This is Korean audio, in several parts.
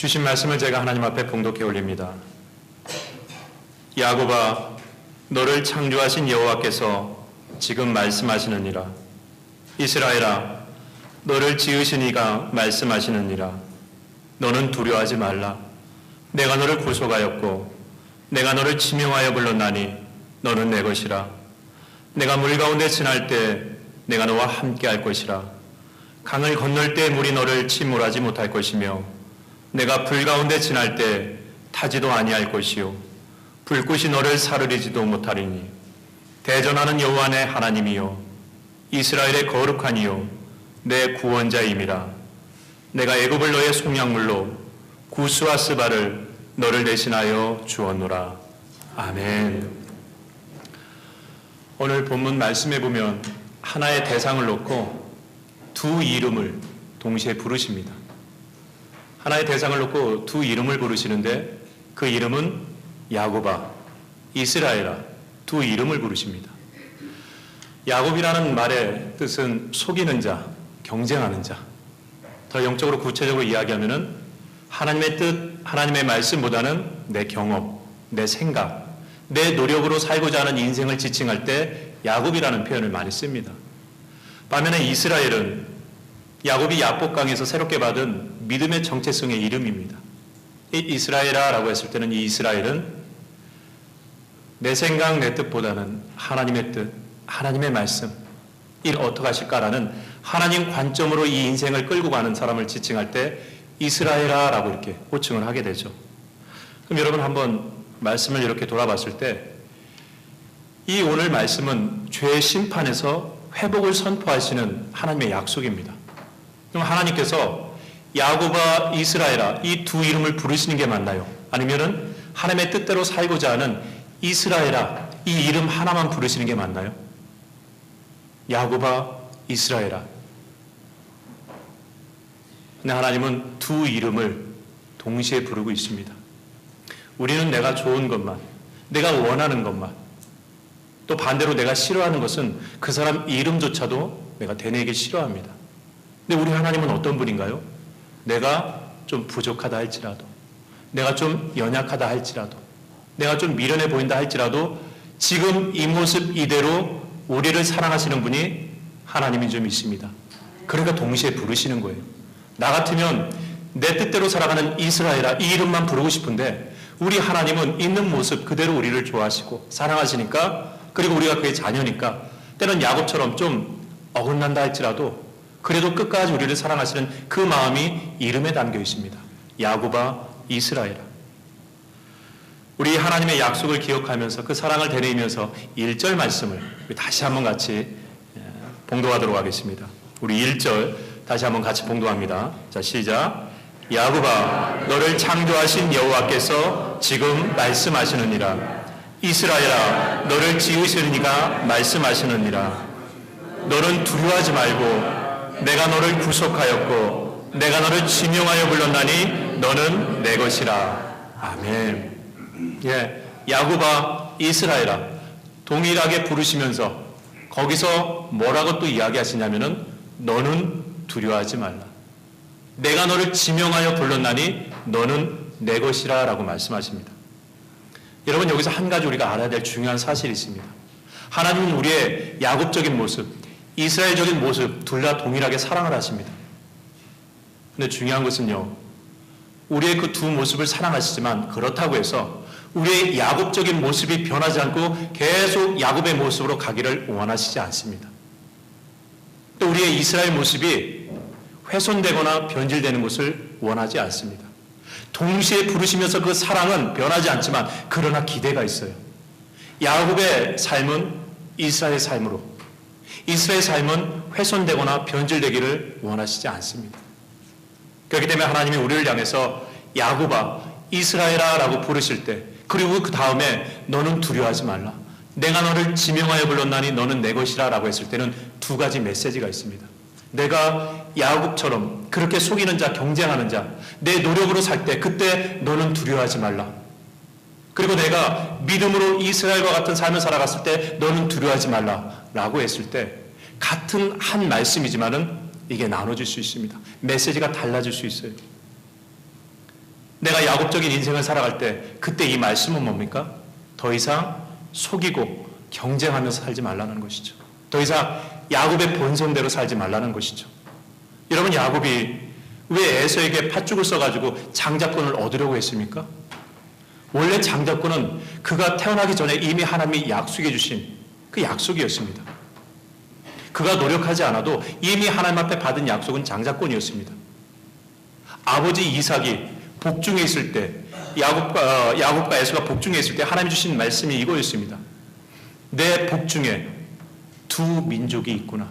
주신 말씀을 제가 하나님 앞에 봉독해 올립니다. 야곱아, 너를 창조하신 여호와께서 지금 말씀하시느니라. 이스라엘아, 너를 지으신 이가 말씀하시느니라. 너는 두려워하지 말라. 내가 너를 구속하였고 내가 너를 지명하여 불렀나니 너는 내 것이라. 내가 물 가운데 지날 때 내가 너와 함께 할 것이라. 강을 건널 때 물이 너를 침몰하지 못할 것이며 내가 불 가운데 지날 때 타지도 아니할 것이요 불꽃이 너를 사르리지도 못하리니 대전하는 여호와 내 하나님이요 이스라엘의 거룩한 이요 내 구원자임이라. 내가 애굽을 너의 속량물로 구스와 스바를 너를 대신하여 주었노라. 아멘. 오늘 본문 말씀에 보면 하나의 대상을 놓고 두 이름을 동시에 부르십니다. 하나의 대상을 놓고 두 이름을 부르시는데 그 이름은 야곱아, 이스라엘아, 두 이름을 부르십니다. 야곱이라는 말의 뜻은 속이는 자, 경쟁하는 자. 더 영적으로 구체적으로 이야기하면은 하나님의 뜻, 하나님의 말씀보다는 내 경험, 내 생각, 내 노력으로 살고자 하는 인생을 지칭할 때 야곱이라는 표현을 많이 씁니다. 반면에 이스라엘은 야곱이 야복강에서 새롭게 받은 믿음의 정체성의 이름입니다. 이 이스라엘아라고 했을 때는 이 이스라엘은 내 생각, 내 뜻보다는 하나님의 뜻, 하나님의 말씀, 이를 어떻게 하실까라는 하나님 관점으로 이 인생을 끌고 가는 사람을 지칭할 때 이스라엘아라고 이렇게 호칭을 하게 되죠. 그럼 여러분 한번 말씀을 이렇게 돌아봤을 때 이 오늘 말씀은 죄의 심판에서 회복을 선포하시는 하나님의 약속입니다. 그럼 하나님께서 야곱아, 이스라엘아 이 두 이름을 부르시는 게 맞나요? 아니면은 하나님의 뜻대로 살고자 하는 이스라엘아 이 이름 하나만 부르시는 게 맞나요? 야곱아, 이스라엘아. 근데 하나님은 두 이름을 동시에 부르고 있습니다. 우리는 내가 좋은 것만, 내가 원하는 것만, 또 반대로 내가 싫어하는 것은 그 사람 이름조차도 내가 되뇌기 싫어합니다. 근데 우리 하나님은 어떤 분인가요? 내가 좀 부족하다 할지라도, 내가 좀 연약하다 할지라도, 내가 좀 미련해 보인다 할지라도 지금 이 모습 이대로 우리를 사랑하시는 분이 하나님이 좀 있습니다. 그러니까 동시에 부르시는 거예요. 나 같으면 내 뜻대로 살아가는 이스라엘아 이 이름만 부르고 싶은데 우리 하나님은 있는 모습 그대로 우리를 좋아하시고 사랑하시니까, 그리고 우리가 그의 자녀니까 때는 야곱처럼 좀 어긋난다 할지라도 그래도 끝까지 우리를 사랑하시는 그 마음이 이름에 담겨 있습니다. 야곱아, 이스라엘아. 우리 하나님의 약속을 기억하면서 그 사랑을 되뇌이면서 1절 말씀을 다시 한번 같이 봉독하도록 하겠습니다. 우리 1절 다시 한번 같이 봉독합니다. 자, 시작. 야곱아, 너를 창조하신 여호와께서 지금 말씀하시느니라. 이스라엘아, 너를 지으시는 이가 말씀하시느니라. 너는 두려워하지 말고 내가 너를 구속하였고 내가 너를 지명하여 불렀나니 너는 내 것이라. 아멘. 예, 야곱아, 이스라엘아 동일하게 부르시면서 거기서 뭐라고 또 이야기하시냐면은 너는 두려워하지 말라. 내가 너를 지명하여 불렀나니 너는 내 것이라 라고 말씀하십니다. 여러분, 여기서 한 가지 우리가 알아야 될 중요한 사실이 있습니다. 하나님은 우리의 야곱적인 모습, 이스라엘적인 모습 둘 다 동일하게 사랑을 하십니다. 근데 중요한 것은요, 우리의 그 두 모습을 사랑하시지만 그렇다고 해서 우리의 야곱적인 모습이 변하지 않고 계속 야곱의 모습으로 가기를 원하시지 않습니다. 또 우리의 이스라엘 모습이 훼손되거나 변질되는 것을 원하지 않습니다. 동시에 부르시면서 그 사랑은 변하지 않지만 그러나 기대가 있어요. 야곱의 삶은 이스라엘의 삶으로, 이스라엘의 삶은 훼손되거나 변질되기를 원하시지 않습니다. 그렇기 때문에 하나님이 우리를 향해서 야곱아, 이스라엘아 라고 부르실 때, 그리고 그 다음에 너는 두려워하지 말라. 내가 너를 지명하여 불렀나니 너는 내 것이라 라고 했을 때는 두 가지 메시지가 있습니다. 내가 야곱처럼 그렇게 속이는 자, 경쟁하는 자, 내 노력으로 살 때 그때 너는 두려워하지 말라. 그리고 내가 믿음으로 이스라엘과 같은 삶을 살아갔을 때 너는 두려워하지 말라 라고 했을 때 같은 한 말씀이지만은 이게 나눠질 수 있습니다. 메시지가 달라질 수 있어요. 내가 야곱적인 인생을 살아갈 때 그때 이 말씀은 뭡니까? 더 이상 속이고 경쟁하면서 살지 말라는 것이죠. 더 이상 야곱의 본성대로 살지 말라는 것이죠. 여러분, 야곱이 왜 에서에게 팥죽을 써가지고 장자권을 얻으려고 했습니까? 원래 장자권은 그가 태어나기 전에 이미 하나님이 약속해 주신 그 약속이었습니다. 그가 노력하지 않아도 이미 하나님 앞에 받은 약속은 장자권이었습니다. 아버지 이삭이 복중에 있을 때, 야곱과 에서가 복중에 있을 때 하나님이 주신 말씀이 이거였습니다. 내 복중에 두 민족이 있구나.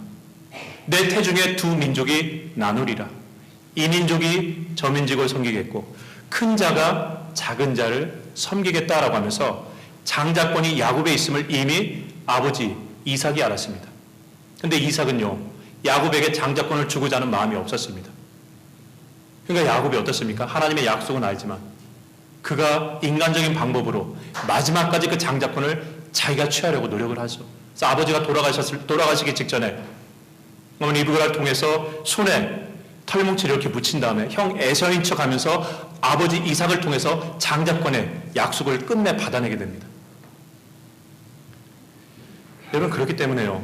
내 태중에 두 민족이 나누리라. 이 민족이 저 민족을 섬기겠고 큰 자가 작은 자를 섬기겠다라고 하면서 장자권이 야곱에 있음을 이미 아버지 이삭이 알았습니다. 그런데 이삭은요, 야곱에게 장자권을 주고자 하는 마음이 없었습니다. 그러니까 야곱이 어떻습니까? 하나님의 약속은 알지만 그가 인간적인 방법으로 마지막까지 그 장자권을 자기가 취하려고 노력을 하죠. 그래서 아버지가 돌아가시기 직전에 어머니 리브가를 통해서 손에 털뭉치를 이렇게 묻힌 다음에 형 에서인 척 하면서 아버지 이삭을 통해서 장자권의 약속을 끝내 받아내게 됩니다. 여러분, 그렇기 때문에요,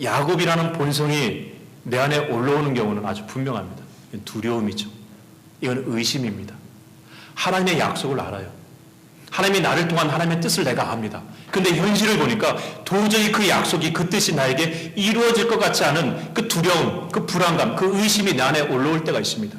야곱이라는 본성이 내 안에 올라오는 경우는 아주 분명합니다. 이건 두려움이죠. 이건 의심입니다. 하나님의 약속을 알아요. 하나님이 나를 통한 하나님의 뜻을 내가 압니다. 근데 현실을 보니까 도저히 그 약속이 그 뜻이 나에게 이루어질 것 같지 않은 그 두려움, 그 불안감, 그 의심이 내 안에 올라올 때가 있습니다.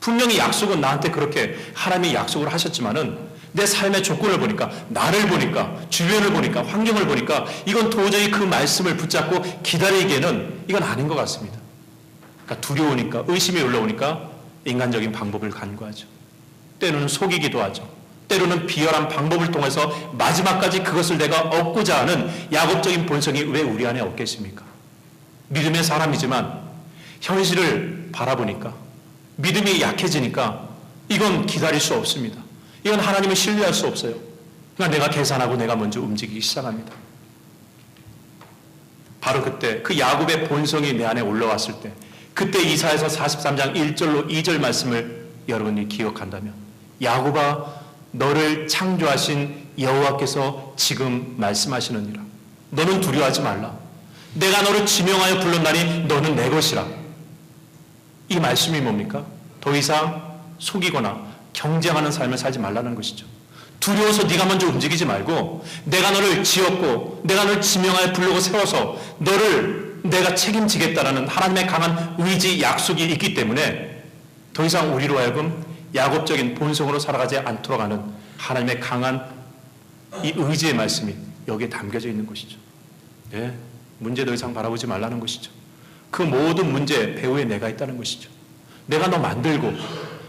분명히 약속은 나한테 그렇게 하나님이 약속을 하셨지만은 내 삶의 조건을 보니까, 나를 보니까, 주변을 보니까, 환경을 보니까 이건 도저히 그 말씀을 붙잡고 기다리기에는 이건 아닌 것 같습니다. 그러니까 두려우니까, 의심이 올라오니까 인간적인 방법을 간구하죠. 때로는 속이기도 하죠. 때로는 비열한 방법을 통해서 마지막까지 그것을 내가 얻고자 하는 야곱적인 본성이 왜 우리 안에 없겠습니까? 믿음의 사람이지만 현실을 바라보니까, 믿음이 약해지니까 이건 기다릴 수 없습니다. 이건 하나님을 신뢰할 수 없어요. 그러니까 내가 계산하고 내가 먼저 움직이기 시작합니다. 바로 그때 그 야곱의 본성이 내 안에 올라왔을 때, 그때 이사야서 43장 1절로 2절 말씀을 여러분이 기억한다면, 야곱아 너를 창조하신 여호와께서 지금 말씀하시느니라. 너는 두려워하지 말라. 내가 너를 지명하여 불렀나니 너는 내 것이라. 이 말씀이 뭡니까? 더 이상 속이거나 경쟁하는 삶을 살지 말라는 것이죠. 두려워서 네가 먼저 움직이지 말고, 내가 너를 지었고 내가 너를 지명하여 부르고 세워서 너를 내가 책임지겠다라는 하나님의 강한 의지, 약속이 있기 때문에 더 이상 우리로 하여금 야곱적인 본성으로 살아가지 않도록 하는 하나님의 강한 이 의지의 말씀이 여기에 담겨져 있는 것이죠. 예, 문제 더 이상 바라보지 말라는 것이죠. 그 모든 문제 배후에 내가 있다는 것이죠. 내가 너 만들고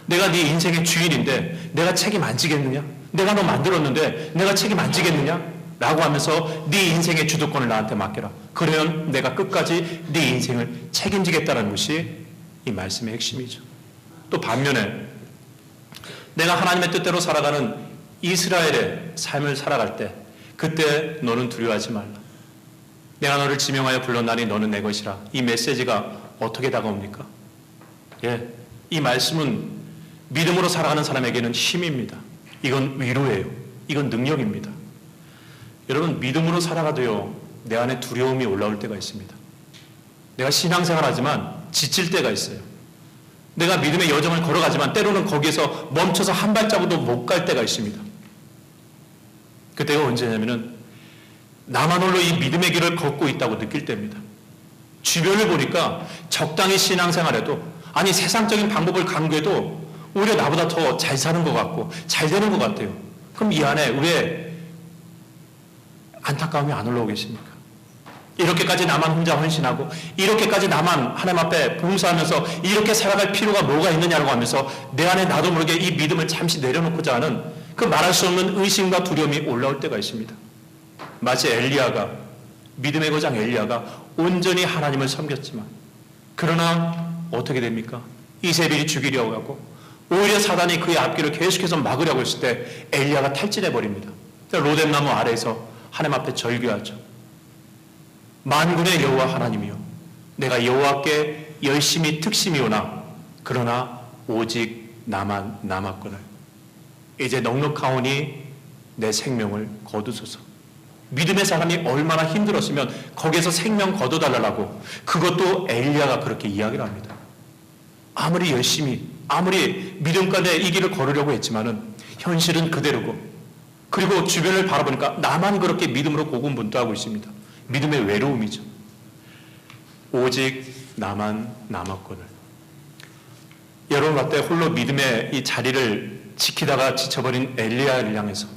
내가 네 인생의 주인인데 내가 책임 안 지겠느냐? 내가 너 만들었는데 내가 책임 안 지겠느냐? 라고 하면서 네 인생의 주도권을 나한테 맡겨라. 그러면 내가 끝까지 네 인생을 책임지겠다는 것이 이 말씀의 핵심이죠. 또 반면에 내가 하나님의 뜻대로 살아가는 이스라엘의 삶을 살아갈 때, 그때 너는 두려워하지 말라. 내가 너를 지명하여 불렀나니 너는 내 것이라. 이 메시지가 어떻게 다가옵니까? 예, 이 말씀은 믿음으로 살아가는 사람에게는 힘입니다. 이건 위로예요. 이건 능력입니다. 여러분, 믿음으로 살아가도요, 내 안에 두려움이 올라올 때가 있습니다. 내가 신앙생활하지만 지칠 때가 있어요. 내가 믿음의 여정을 걸어가지만 때로는 거기에서 멈춰서 한 발자국도 못 갈 때가 있습니다. 그때가 언제냐면은 나만 홀로 이 믿음의 길을 걷고 있다고 느낄 때입니다. 주변을 보니까 적당히 신앙생활해도, 아니 세상적인 방법을 강구해도 오히려 나보다 더 잘 사는 것 같고 잘 되는 것 같아요. 그럼 이 안에 왜 안타까움이 안 올라오겠습니까? 이렇게까지 나만 혼자 헌신하고 이렇게까지 나만 하나님 앞에 봉사하면서 이렇게 살아갈 필요가 뭐가 있느냐고 하면서 내 안에 나도 모르게 이 믿음을 잠시 내려놓고자 하는 그 말할 수 없는 의심과 두려움이 올라올 때가 있습니다. 마치 엘리야가, 믿음의 고장 엘리야가 온전히 하나님을 섬겼지만, 그러나 어떻게 됩니까? 이세벨이 죽이려고 하고 오히려 사단이 그의 앞길을 계속해서 막으려고 했을 때 엘리야가 탈진해 버립니다. 로뎀나무 아래에서 하나님 앞에 절규하죠. 만군의 여호와 하나님이요, 내가 여호와께 열심히 특심이오나 그러나 오직 나만 남았거늘. 이제 넉넉하오니 내 생명을 거두소서. 믿음의 사람이 얼마나 힘들었으면 거기에서 생명 거둬달라고, 그것도 엘리야가 그렇게 이야기를 합니다. 아무리 열심히, 아무리 믿음 가운데 이 길을 걸으려고 했지만은 현실은 그대로고, 그리고 주변을 바라보니까 나만 그렇게 믿음으로 고군분투하고 있습니다. 믿음의 외로움이죠. 오직 나만 남았거늘. 여러분 봤을 때 홀로 믿음의 이 자리를 지키다가 지쳐버린 엘리야를 향해서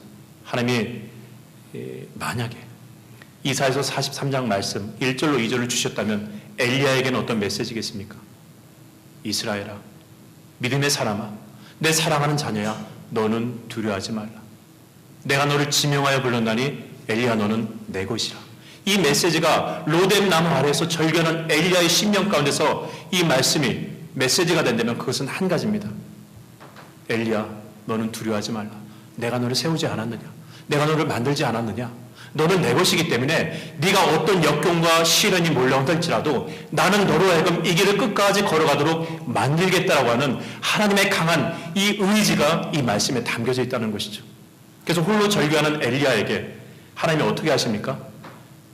하나님이 만약에 이사야서 43장 말씀 1절로 2절을 주셨다면 엘리야에게는 어떤 메시지겠습니까? 이스라엘아, 믿음의 사람아, 내 사랑하는 자녀야, 너는 두려워하지 말라. 내가 너를 지명하여 불렀나니 엘리야 너는 내 것이라. 이 메시지가 로뎀 나무 아래에서 절규하는 엘리야의 심령 가운데서 이 말씀이 메시지가 된다면 그것은 한 가지입니다. 엘리야, 너는 두려워하지 말라. 내가 너를 세우지 않았느냐? 내가 너를 만들지 않았느냐? 너는 내 것이기 때문에 네가 어떤 역경과 시련이 몰려온달지라도 나는 너로 하여금 이 길을 끝까지 걸어가도록 만들겠다라고 하는 하나님의 강한 이 의지가 이 말씀에 담겨져 있다는 것이죠. 그래서 홀로 절규하는 엘리야에게 하나님이 어떻게 하십니까?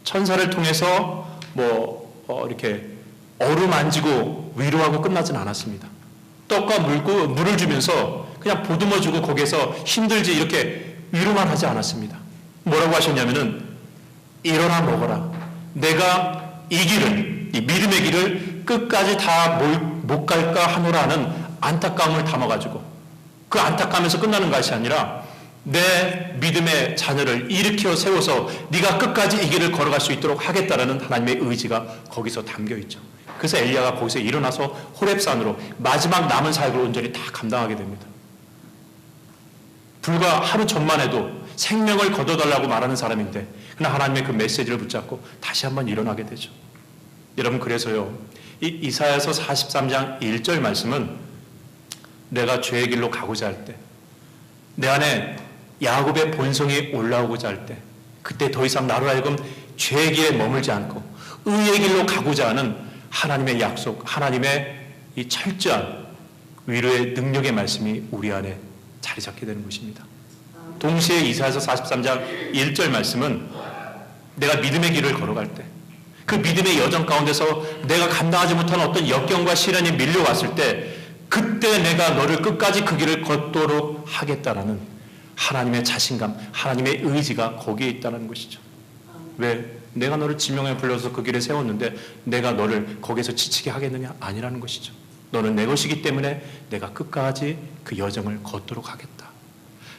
천사를 통해서 이렇게 어루만지고 위로하고 끝나진 않았습니다. 떡과 물을 주면서 그냥 보듬어주고 거기에서 힘들지 이렇게 위로만 하지 않았습니다. 뭐라고 하셨냐면은 일어나 먹어라. 내가 이 길을, 이 믿음의 길을 끝까지 다 못 갈까 하노라는 안타까움을 담아가지고 그 안타까움에서 끝나는 것이 아니라 내 믿음의 자녀를 일으켜 세워서 네가 끝까지 이 길을 걸어갈 수 있도록 하겠다라는 하나님의 의지가 거기서 담겨 있죠. 그래서 엘리야가 거기서 일어나서 호렙산으로 마지막 남은 사역을 온전히 다 감당하게 됩니다. 불과 하루 전만 해도 생명을 거둬달라고 말하는 사람인데 그러나 하나님의 그 메시지를 붙잡고 다시 한번 일어나게 되죠. 여러분, 그래서요, 이 이사야서 43장 1절 말씀은 내가 죄의 길로 가고자 할 때, 내 안에 야곱의 본성이 올라오고자 할 때, 그때 더 이상 나로 하여금 죄의 길에 머물지 않고 의의 길로 가고자 하는 하나님의 약속, 하나님의 이 철저한 위로의 능력의 말씀이 우리 안에 자리 잡게 되는 것입니다. 동시에 이사야서 43장 1절 말씀은 내가 믿음의 길을 걸어갈 때, 그 믿음의 여정 가운데서 내가 감당하지 못한 어떤 역경과 시련이 밀려왔을 때 그때 내가 너를 끝까지 그 길을 걷도록 하겠다라는 하나님의 자신감, 하나님의 의지가 거기에 있다는 것이죠. 왜? 내가 너를 지명해 불러서 그 길에 세웠는데 내가 너를 거기에서 지치게 하겠느냐? 아니라는 것이죠. 너는 내 것이기 때문에 내가 끝까지 그 여정을 걷도록 하겠다.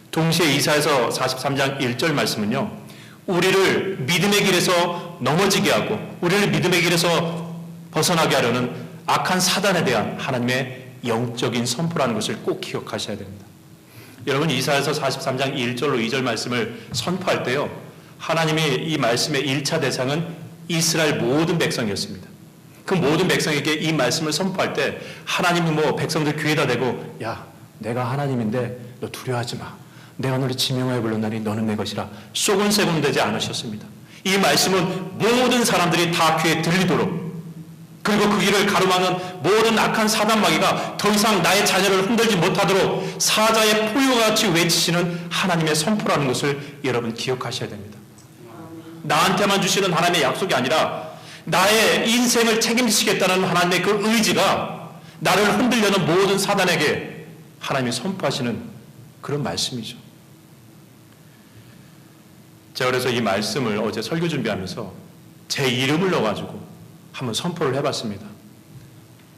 동시에 이사야서 43장 1절 말씀은요, 우리를 믿음의 길에서 넘어지게 하고 우리를 믿음의 길에서 벗어나게 하려는 악한 사단에 대한 하나님의 영적인 선포라는 것을 꼭 기억하셔야 됩니다. 여러분, 이사야서 43장 1절로 2절 말씀을 선포할 때요, 하나님이 이 말씀의 1차 대상은 이스라엘 모든 백성이었습니다. 그 모든 백성에게 이 말씀을 선포할 때 하나님은 백성들 귀에다 대고, 야, 내가 하나님인데 너 두려워하지 마. 내가 너를 지명하여 불렀나니 너는 내 것이라 쏘곤새곤 되지 않으셨습니다. 이 말씀은 모든 사람들이 다 귀에 들리도록, 그리고 그 길을 가로막는 모든 악한 사단마귀가 더 이상 나의 자녀를 흔들지 못하도록 사자의 포효와 같이 외치시는 하나님의 선포라는 것을 여러분 기억하셔야 됩니다. 나한테만 주시는 하나님의 약속이 아니라 나의 인생을 책임지시겠다는 하나님의 그 의지가 나를 흔들려는 모든 사단에게 하나님이 선포하시는 그런 말씀이죠. 제가 그래서 이 말씀을 어제 설교 준비하면서 제 이름을 넣어가지고 한번 선포를 해봤습니다.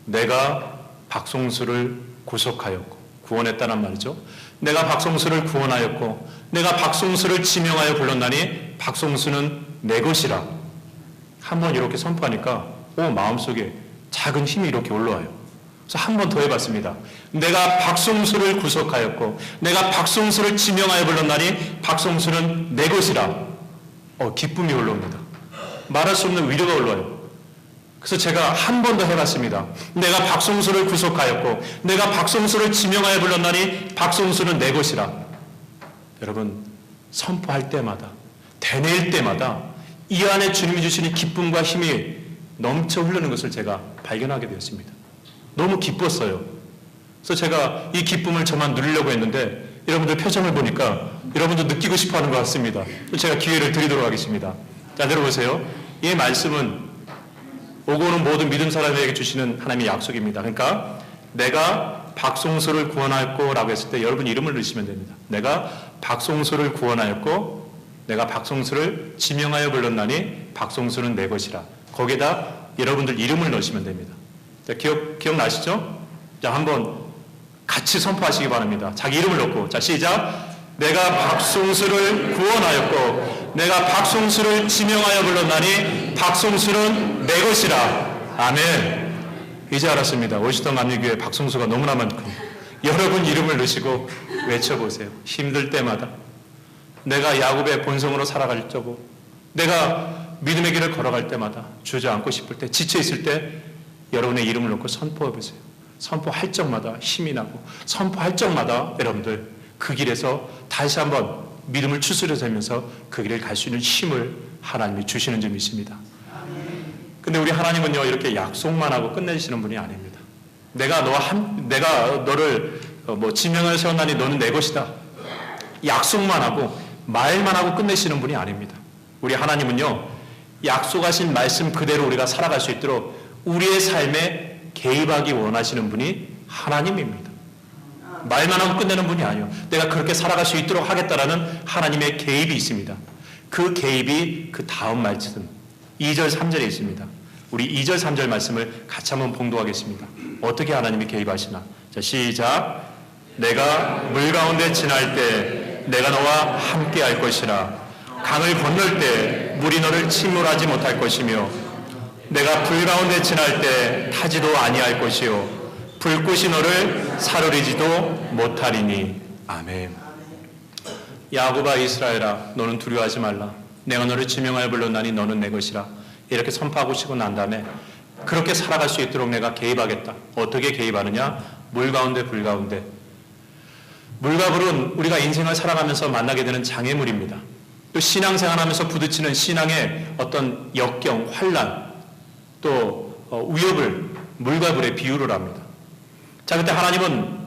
내가 박송수를 구속하였고 구원했다는 말이죠. 내가 박송수를 구원하였고 내가 박송수를 지명하여 불렀나니 박송수는 내 것이라. 한번 이렇게 선포하니까 마음속에 작은 힘이 이렇게 올라와요. 그래서 한 번 더 해봤습니다. 내가 박송수를 구속하였고 내가 박송수를 지명하여 불렀나니 박송수는 내 것이라. 기쁨이 올라옵니다. 말할 수 없는 위로가 올라와요. 그래서 제가 한 번 더 해봤습니다. 내가 박송수를 구속하였고 내가 박송수를 지명하여 불렀나니 박송수는 내 것이라. 여러분, 선포할 때마다, 되뇌일 때마다 이 안에 주님이 주시는 기쁨과 힘이 넘쳐 흐르는 것을 제가 발견하게 되었습니다. 너무 기뻤어요. 그래서 제가 이 기쁨을 저만 누리려고 했는데 여러분들 표정을 보니까 여러분도 느끼고 싶어 하는 것 같습니다. 제가 기회를 드리도록 하겠습니다. 자, 들어보세요. 이 말씀은 오고 오는 모든 믿음 사람에게 주시는 하나님의 약속입니다. 그러니까 내가 박송수를 구원하였고 라고 했을 때 여러분 이름을 넣으시면 됩니다. 내가 박송수를 구원하였고 내가 박송수를 지명하여 불렀나니 박송수는 내 것이라. 거기에다 여러분들 이름을 넣으시면 됩니다. 자, 기억나시죠? 자, 한번 같이 선포하시기 바랍니다. 자기 이름을 넣고. 자, 시작. 내가 박송수를 구원하였고 내가 박송수를 지명하여 불렀나니 박송수는 내 것이라. 아멘. 이제 알았습니다. 월시턴 감리교회 박송수가 너무나 많고 여러분 이름을 넣으시고 외쳐보세요. 힘들 때마다 내가 야곱의 본성으로 살아갈 적고 내가 믿음의 길을 걸어갈 때마다 주저앉고 싶을 때 지쳐있을 때 여러분의 이름을 넣고 선포해보세요. 선포할 적마다 힘이 나고 선포할 적마다 여러분들 그 길에서 다시 한번 믿음을 추스려서면서 그 길을 갈 수 있는 힘을 하나님이 주시는 점이 있습니다. 근데 우리 하나님은요 이렇게 약속만 하고 끝내시는 분이 아닙니다. 내가 너를 지명을 세웠나니 너는 내 것이다. 약속만 하고 말만 하고 끝내시는 분이 아닙니다. 우리 하나님은요 약속하신 말씀 그대로 우리가 살아갈 수 있도록 우리의 삶에 개입하기 원하시는 분이 하나님입니다. 말만 하고 끝내는 분이 아니에요. 내가 그렇게 살아갈 수 있도록 하겠다라는 하나님의 개입이 있습니다. 그 개입이 그 다음 말씀 2절 3절에 있습니다. 우리 2절 3절 말씀을 같이 한번 봉독하겠습니다. 어떻게 하나님이 개입하시나. 자, 시작. 내가 물 가운데 지날 때 내가 너와 함께 할 것이라. 강을 건널 때 물이 너를 침몰하지 못할 것이며 내가 불 가운데 지날 때 타지도 아니할 것이요 불꽃이 너를 사르리지도 못하리니. 아멘. 야곱아 이스라엘아 너는 두려워하지 말라. 내가 너를 지명하여 불렀나니 너는 내 것이라. 이렇게 선포하고 싶고 난 다음에 그렇게 살아갈 수 있도록 내가 개입하겠다. 어떻게 개입하느냐? 물 가운데 불 가운데. 물과 불은 우리가 인생을 살아가면서 만나게 되는 장애물입니다. 또 신앙생활하면서 부딪히는 신앙의 어떤 역경, 환난, 또 위협을 물과 불에 비유를 합니다. 자, 그때 하나님은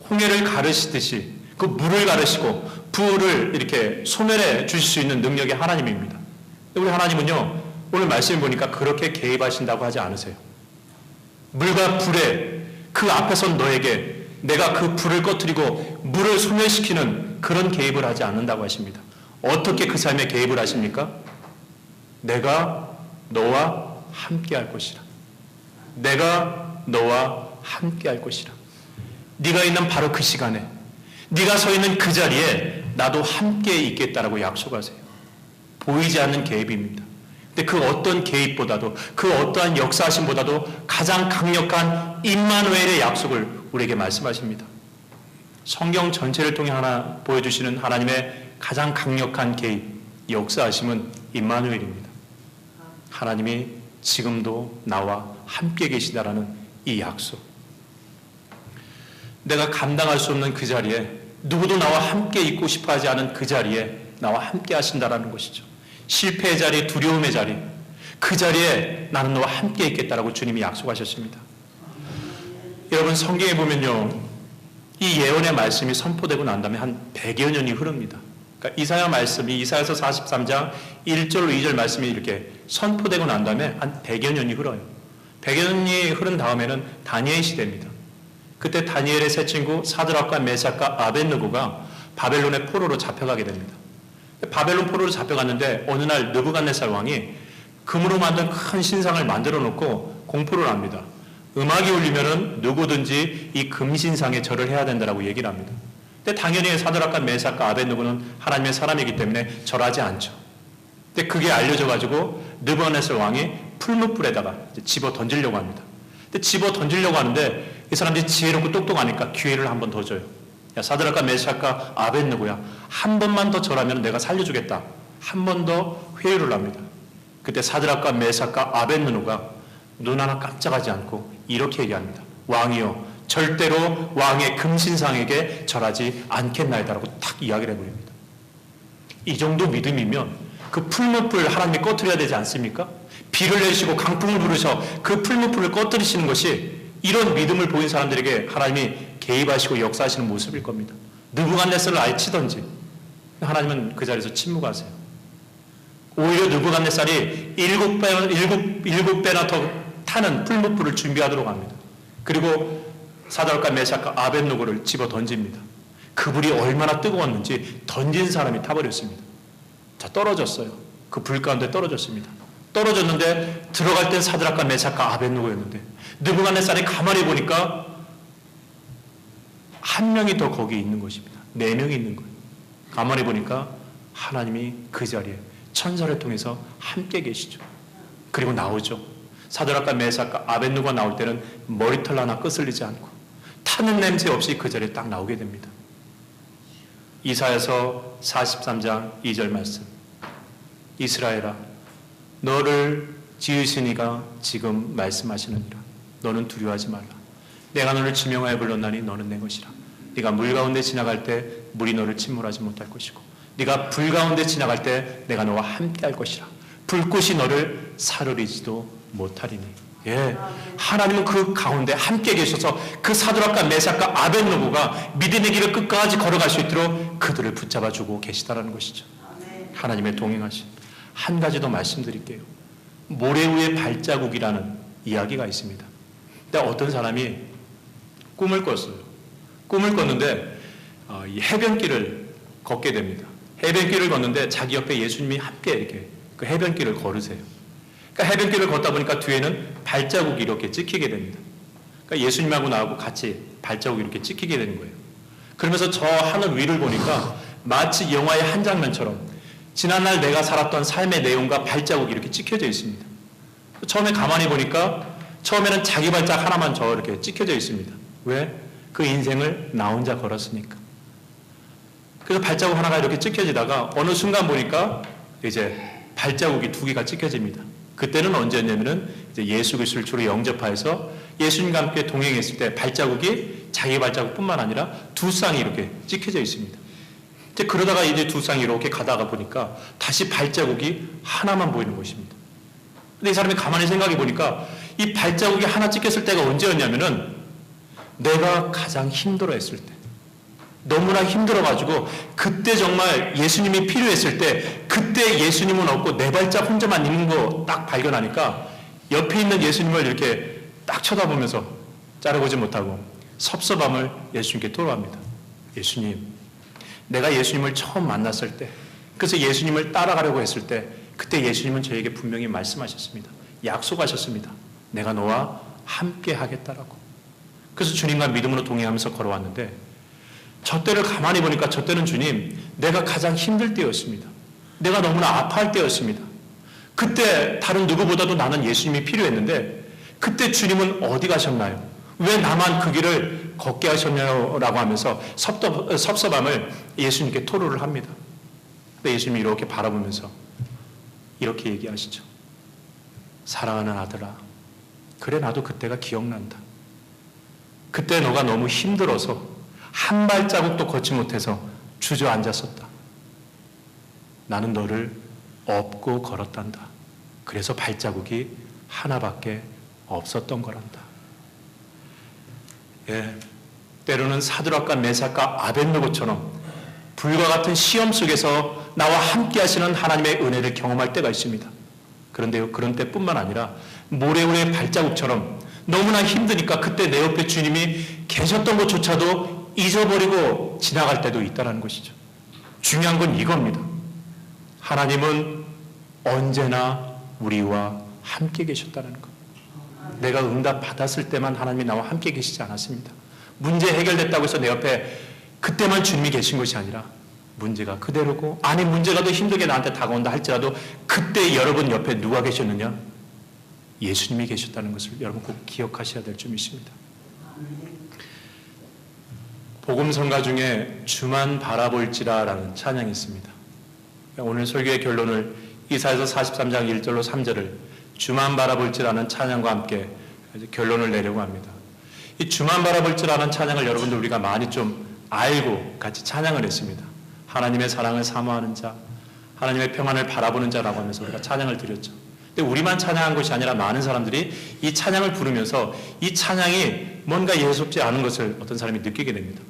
홍해를 가르시듯이 그 물을 가르시고 불을 이렇게 소멸해 주실 수 있는 능력의 하나님입니다. 우리 하나님은요 오늘 말씀을 보니까 그렇게 개입하신다고 하지 않으세요. 물과 불에 그 앞에선 너에게 내가 그 불을 꺼뜨리고 물을 소멸시키는 그런 개입을 하지 않는다고 하십니다. 어떻게 그 삶에 개입을 하십니까? 내가 너와 함께 할 것이라. 내가 너와 함께 할 것이라. 네가 있는 바로 그 시간에 네가 서 있는 그 자리에 나도 함께 있겠다라고 약속하세요. 보이지 않는 개입입니다. 근데 그 어떤 개입보다도 그 어떠한 역사하심보다도 가장 강력한 임마누엘의 약속을 우리에게 말씀하십니다. 성경 전체를 통해 보여주시는 하나님의 가장 강력한 개입, 역사하심은 임마누엘입니다. 하나님이 지금도 나와 함께 계시다라는 이 약속. 내가 감당할 수 없는 그 자리에 누구도 나와 함께 있고 싶어하지 않은 그 자리에 나와 함께 하신다라는 것이죠. 실패의 자리, 두려움의 자리, 그 자리에 나는 너와 함께 있겠다라고 주님이 약속하셨습니다. 여러분 성경에 보면요 이 예언의 말씀이 선포되고 난 다음에 한 100여 년이 흐릅니다. 그러니까 이사야 말씀이 이사야서 43장 1절 2절 말씀이 이렇게 선포되고 난 다음에 한 100여 년이 흘러요. 100여 년이 흐른 다음에는 다니엘 시대입니다. 그때 다니엘의 세 친구 사드락과 메삭과 아벳느고가 바벨론의 포로로 잡혀가게 됩니다. 바벨론 포로로 잡혀갔는데 어느 날 느부갓네살 왕이 금으로 만든 큰 신상을 만들어 놓고 공포를 합니다. 음악이 울리면은 누구든지 이 금신상에 절을 해야 된다라고 얘기를 합니다. 근데 당연히 사드락과 메삭과 아벳느고는 하나님의 사람이기 때문에 절하지 않죠. 근데 그게 알려져 가지고 느부갓네살 왕이 풀무불에다가 집어 던지려고 합니다. 근데 집어 던지려고 하는데 이 사람들이 지혜롭고 똑똑하니까 기회를 한 번 더 줘요. 야, 사드락과 메삭과 아벳느고야, 한 번만 더 절하면 내가 살려주겠다. 한 번 더 회유를 합니다. 그때 사드락과 메삭과 아벳느고가 눈 하나 깜짝하지 않고 이렇게 얘기합니다. 왕이여, 절대로 왕의 금신상에게 절하지 않겠나이다라고 탁 이야기를 해버립니다. 이 정도 믿음이면 그 풀무불 하나님이 꺼뜨려야 되지 않습니까? 비를 내시고 강풍을 부르셔 그 풀무불을 꺼뜨리시는 것이 이런 믿음을 보인 사람들에게 하나님이 개입하시고 역사하시는 모습일 겁니다. 느부갓네살을 아예 치든지. 하나님은 그 자리에서 침묵하세요. 오히려 느부갓네살이 일곱 배나 더 타는 풀무불을 준비하도록 합니다. 그리고 사드락과 메삭과 아벳느고를 집어 던집니다. 그 불이 얼마나 뜨거웠는지 던진 사람이 타버렸습니다. 자, 떨어졌어요. 그 불 가운데 떨어졌습니다. 떨어졌는데 들어갈 땐 사드락과 메삭과 아벳느고였는데 느부갓네살이 가만히 보니까 한 명이 더 거기 있는 것입니다. 4명이 있는 거예요. 가만히 보니까 하나님이 그 자리에 천사를 통해서 함께 계시죠. 그리고 나오죠. 사드락과 메삭과 아벳느고가 나올 때는 머리털 하나 끄슬리지 않고 타는 냄새 없이 그 자리에 딱 나오게 됩니다. 이사야서 43장 2절 말씀. 이스라엘아, 너를 지으신 이가 지금 말씀하시느니라. 너는 두려워하지 말라. 내가 너를 지명하여 불렀나니 너는 내 것이라. 네가 물 가운데 지나갈 때 물이 너를 침몰하지 못할 것이고 네가 불 가운데 지나갈 때 내가 너와 함께 할 것이라. 불꽃이 너를 사르리지도 못하리니. 예, 하나님은 그 가운데 함께 계셔서 그 사드락과 메삭과 아벳느고가 믿음의 길을 끝까지 걸어갈 수 있도록 그들을 붙잡아주고 계시다라는 것이죠. 하나님의 동행하심. 한 가지 더 말씀드릴게요. 모래 위의 발자국이라는 이야기가 있습니다. 근데 어떤 사람이 꿈을 꿨어요. 꿈을 꿨는데 이 해변길을 걷게 됩니다. 해변길을 걷는데 자기 옆에 예수님이 함께 이렇게 그 해변길을 걸으세요. 그러니까 해변길을 걷다 보니까 뒤에는 발자국이 이렇게 찍히게 됩니다. 그러니까 예수님하고 나하고 같이 발자국이 이렇게 찍히게 되는 거예요. 그러면서 저 하늘 위를 보니까 마치 영화의 한 장면처럼 지난날 내가 살았던 삶의 내용과 발자국이 이렇게 찍혀져 있습니다. 처음에 가만히 보니까 처음에는 자기 발자국 하나만 저 이렇게 찍혀져 있습니다. 왜? 그 인생을 나 혼자 걸었으니까. 그래서 발자국 하나가 이렇게 찍혀지다가 어느 순간 보니까 이제 발자국이 2개가 찍혀집니다. 그때는 언제였냐면은 이제 예수 그리스도를 주로 영접하여서 예수님과 함께 동행했을 때 발자국이 자기 발자국뿐만 아니라 2 쌍이 이렇게 찍혀져 있습니다. 이제 그러다가 이제 2 쌍이 이렇게 가다가 보니까 다시 발자국이 하나만 보이는 것입니다. 근데 이 사람이 가만히 생각해 보니까 이 발자국이 하나 찍혔을 때가 언제였냐면은 내가 가장 힘들어했을 때, 너무나 힘들어가지고 그때 정말 예수님이 필요했을 때 그때 예수님은 없고 내 발자국 혼자만 있는 거 딱 발견하니까 옆에 있는 예수님을 이렇게 딱 쳐다보면서 자르보지 못하고 섭섭함을 예수님께 토로합니다. 예수님, 내가 예수님을 처음 만났을 때, 그래서 예수님을 따라가려고 했을 때 그때 예수님은 저에게 분명히 말씀하셨습니다. 약속하셨습니다. 내가 너와 함께 하겠다라고. 그래서 주님과 믿음으로 동행하면서 걸어왔는데 저 때를 가만히 보니까 저 때는 주님, 내가 가장 힘들 때였습니다. 내가 너무나 아파할 때였습니다. 그때 다른 누구보다도 나는 예수님이 필요했는데 그때 주님은 어디 가셨나요? 왜 나만 그 길을 걷게 하셨냐고 하면서 섭섭함을 예수님께 토로를 합니다. 근데 예수님이 이렇게 바라보면서 이렇게 얘기하시죠. 사랑하는 아들아, 그래 나도 그때가 기억난다. 그때 너가 너무 힘들어서 한 발자국도 걷지 못해서 주저앉았었다. 나는 너를 업고 걸었단다. 그래서 발자국이 하나밖에 없었던 거란다. 예, 때로는 사드락과 메삭과 아벳느고처럼 불과 같은 시험 속에서 나와 함께 하시는 하나님의 은혜를 경험할 때가 있습니다. 그런데요, 그런 때뿐만 아니라 모래 위의 발자국처럼 너무나 힘드니까 그때 내 옆에 주님이 계셨던 것조차도 잊어버리고 지나갈 때도 있다는 것이죠. 중요한 건 이겁니다. 하나님은 언제나 우리와 함께 계셨다는 것. 내가 응답 받았을 때만 하나님이 나와 함께 계시지 않았습니다. 문제 해결됐다고 해서 내 옆에 그때만 주님이 계신 것이 아니라 문제가 그대로고, 아니 문제가 더 힘들게 나한테 다가온다 할지라도 그때 여러분 옆에 누가 계셨느냐? 예수님이 계셨다는 것을 여러분 꼭 기억하셔야 될 점 있습니다. 복음성가 중에 주만 바라볼지라라는 찬양이 있습니다. 오늘 설교의 결론을 이사야서 43장 1절로 3절을 주만 바라볼지라는 찬양과 함께 결론을 내려고 합니다. 이 주만 바라볼지라는 찬양을 여러분들 우리가 많이 좀 알고 같이 찬양을 했습니다. 하나님의 사랑을 사모하는 자, 하나님의 평안을 바라보는 자라고 하면서 우리가 찬양을 드렸죠. 근데 우리만 찬양한 것이 아니라 많은 사람들이 이 찬양을 부르면서 이 찬양이 뭔가 예사롭지 않은 것을 어떤 사람이 느끼게 됩니다.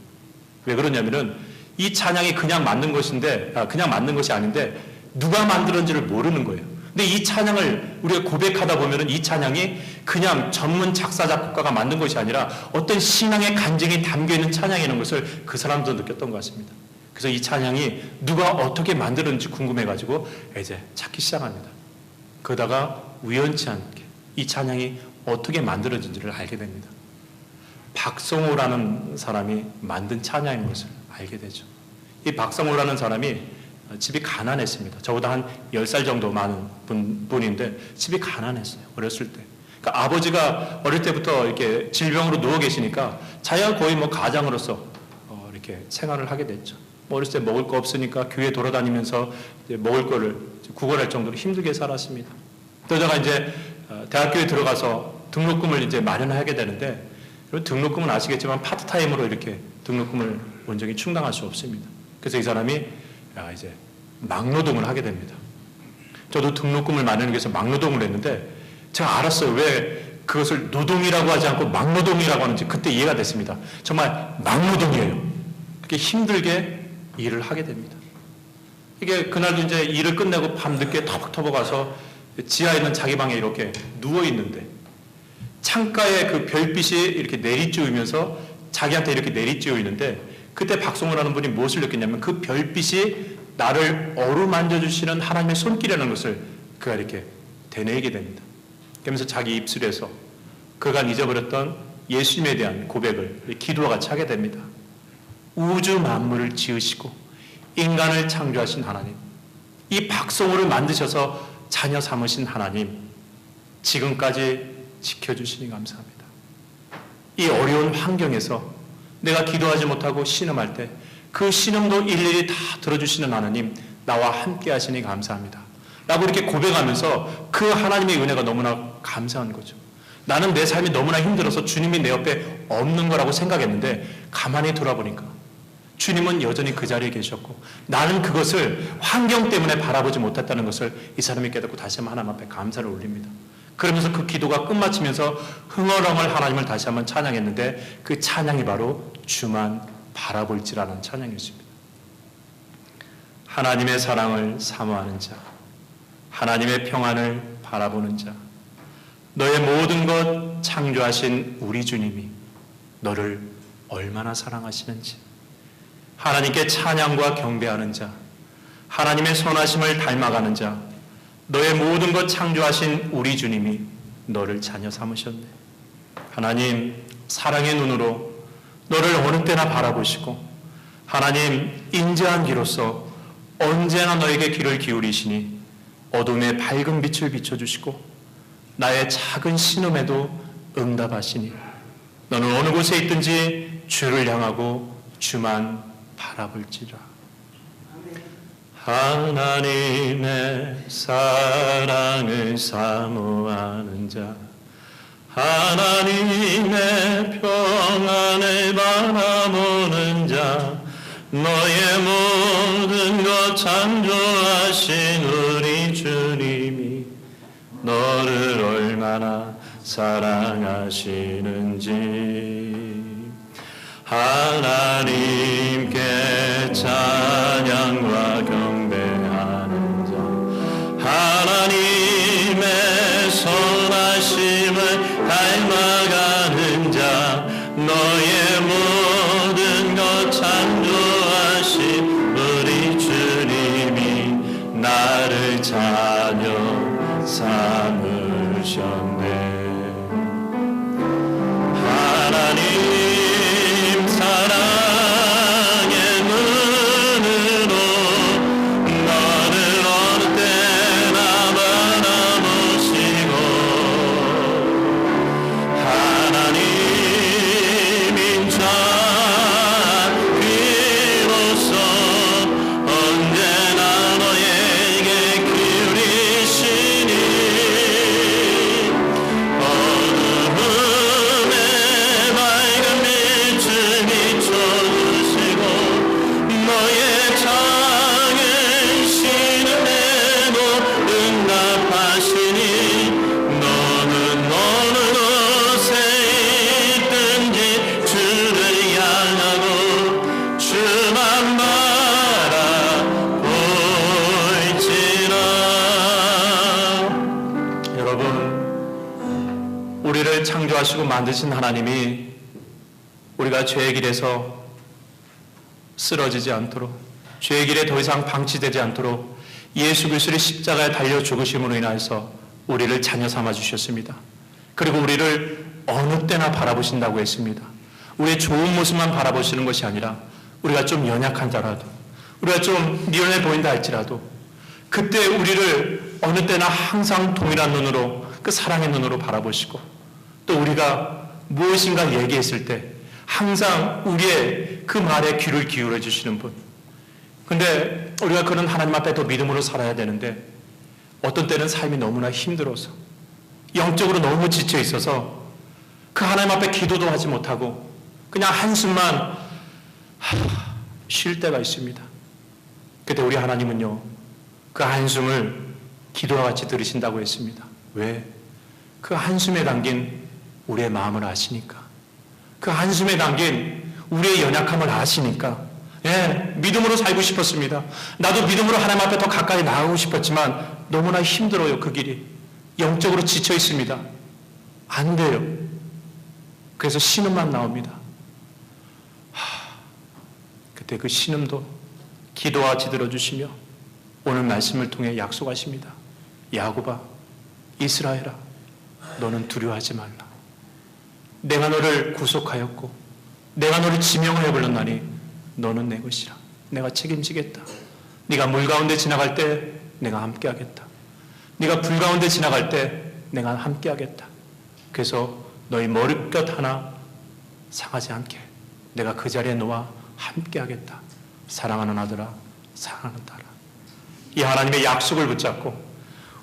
왜 그러냐면은 이 찬양이 그냥 만든 것인데, 그냥 만든 것이 아닌데 누가 만들었는지를 모르는 거예요. 근데 이 찬양을 우리가 고백하다 보면은 이 찬양이 그냥 전문 작사 작곡가가 만든 것이 아니라 어떤 신앙의 간증이 담겨 있는 찬양이라는 것을 그 사람도 느꼈던 것 같습니다. 그래서 이 찬양이 누가 어떻게 만들었는지 궁금해가지고 이제 찾기 시작합니다. 그러다가 우연치 않게 이 찬양이 어떻게 만들어진지를 알게 됩니다. 박성호라는 사람이 만든 찬양인 것을 알게 되죠. 이 박성호라는 사람이 집이 가난했습니다. 저보다 한 10살 정도 많은 분인데 집이 가난했어요. 어렸을 때. 그러니까 아버지가 어릴 때부터 이렇게 질병으로 누워 계시니까 자기가 거의 뭐 가장으로서 이렇게 생활을 하게 됐죠. 어렸을 때 먹을 거 없으니까 교회 돌아다니면서 이제 먹을 거를 구걸할 정도로 힘들게 살았습니다. 그러다가 이제 대학교에 들어가서 등록금을 이제 마련하게 되는데, 등록금은 아시겠지만 파트타임으로 이렇게 등록금을 온전히 충당할 수 없습니다. 그래서 이 사람이 이제 막노동을 하게 됩니다. 저도 등록금을 마련하기 위해서 막노동을 했는데 제가 알았어요. 왜 그것을 노동이라고 하지 않고 막노동이라고 하는지 그때 이해가 됐습니다. 정말 막노동이에요. 그렇게 힘들게 일을 하게 됩니다. 이게 그날도 이제 일을 끝내고 밤늦게 터벅터벅 가서 지하에 있는 자기 방에 이렇게 누워 있는데 창가에 그 별빛이 이렇게 내리쬐으면서 자기한테 이렇게 내리쬐어 있는데, 그때 박성호라는 분이 무엇을 느꼈냐면 그 별빛이 나를 어루만져 주시는 하나님의 손길이라는 것을 그가 이렇게 되뇌이게 됩니다. 그러면서 자기 입술에서 그간 잊어버렸던 예수님에 대한 고백을 기도와 같이 하게 됩니다. 우주 만물을 지으시고 인간을 창조하신 하나님, 이 박성호를 만드셔서 자녀 삼으신 하나님, 지금까지 지켜주시니 감사합니다. 이 어려운 환경에서 내가 기도하지 못하고 신음할 때 그 신음도 일일이 다 들어주시는 하나님, 나와 함께 하시니 감사합니다 라고 이렇게 고백하면서 그 하나님의 은혜가 너무나 감사한 거죠. 나는 내 삶이 너무나 힘들어서 주님이 내 옆에 없는 거라고 생각했는데 가만히 돌아보니까 주님은 여전히 그 자리에 계셨고 나는 그것을 환경 때문에 바라보지 못했다는 것을 이 사람이 깨닫고 다시 한번 하나님 앞에 감사를 올립니다. 그러면서 그 기도가 끝마치면서 흥얼흥얼 하나님을 다시 한번 찬양했는데, 그 찬양이 바로 주만 바라볼지라는 찬양이었습니다. 하나님의 사랑을 사모하는 자, 하나님의 평안을 바라보는 자, 너의 모든 것 창조하신 우리 주님이 너를 얼마나 사랑하시는지, 하나님께 찬양과 경배하는 자, 하나님의 선하심을 닮아가는 자, 너의 모든 것 창조하신 우리 주님이 너를 자녀 삼으셨네. 하나님, 사랑의 눈으로 너를 어느 때나 바라보시고 하나님, 인자한 기로서 언제나 너에게 귀를 기울이시니 어둠의 밝은 빛을 비춰주시고 나의 작은 신음에도 응답하시니 너는 어느 곳에 있든지 주를 향하고 주만 바라볼지라. 하나님의 사랑을 사모하는 자, 하나님의 평안을 바라보는 자, 너의 모든 것 창조하신 우리 주님이 너를 얼마나 사랑하시는지, 하나님께 찬양과 경배하는 자, 하나님의 선하심을 닮아가는 자, 너의 모든 것 창조하신 우리 주님이 나를 자녀 삼으셨네. 하나님 사랑 만드신 하나님이 우리가 죄의 길에서 쓰러지지 않도록, 죄의 길에 더 이상 방치되지 않도록 예수 그리스도의 십자가에 달려 죽으심으로 인하여서 우리를 자녀 삼아 주셨습니다. 그리고 우리를 어느 때나 바라보신다고 했습니다. 우리의 좋은 모습만 바라보시는 것이 아니라 우리가 좀 연약하더라도, 우리가 좀 미련해 보인다 할지라도 그때 우리를 어느 때나 항상 동일한 눈으로, 그 사랑의 눈으로 바라보시고, 또 우리가 무엇인가 얘기했을 때 항상 우리의 그 말에 귀를 기울여 주시는 분. 근데 우리가 그런 하나님 앞에 더 믿음으로 살아야 되는데 어떤 때는 삶이 너무나 힘들어서, 영적으로 너무 지쳐 있어서 그 하나님 앞에 기도도 하지 못하고 그냥 한숨만 쉴 때가 있습니다. 그때 우리 하나님은요, 그 한숨을 기도와 같이 들으신다고 했습니다. 왜? 그 한숨에 담긴 우리의 마음을 아시니까. 그 한숨에 담긴 우리의 연약함을 아시니까. 예, 믿음으로 살고 싶었습니다. 나도 믿음으로 하나님 앞에 더 가까이 나가고 싶었지만 너무나 힘들어요, 그 길이. 영적으로 지쳐 있습니다. 안 돼요. 그래서 신음만 나옵니다. 그때 그 신음도 기도와 같이 들어주시며 오늘 말씀을 통해 약속하십니다. 야곱아, 이스라엘아, 너는 두려워하지 말라. 내가 너를 구속하였고 내가 너를 지명하여 불렀나니 너는 내 것이라. 내가 책임지겠다. 네가 물 가운데 지나갈 때 내가 함께하겠다. 네가 불 가운데 지나갈 때 내가 함께하겠다. 그래서 너희 머리끝 하나 상하지 않게 내가 그 자리에 너와 함께하겠다. 사랑하는 아들아, 사랑하는 딸아. 이 하나님의 약속을 붙잡고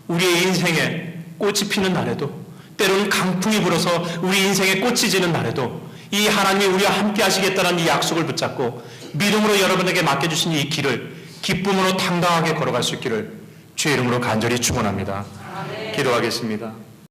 우리의 인생에 꽃이 피는 날에도, 때로는 강풍이 불어서 우리 인생에 꽃이 지는 날에도 이 하나님이 우리와 함께 하시겠다는 이 약속을 붙잡고 믿음으로 여러분에게 맡겨주신 이 길을 기쁨으로 당당하게 걸어갈 수 있기를 주의 이름으로 간절히 축원합니다. 기도하겠습니다.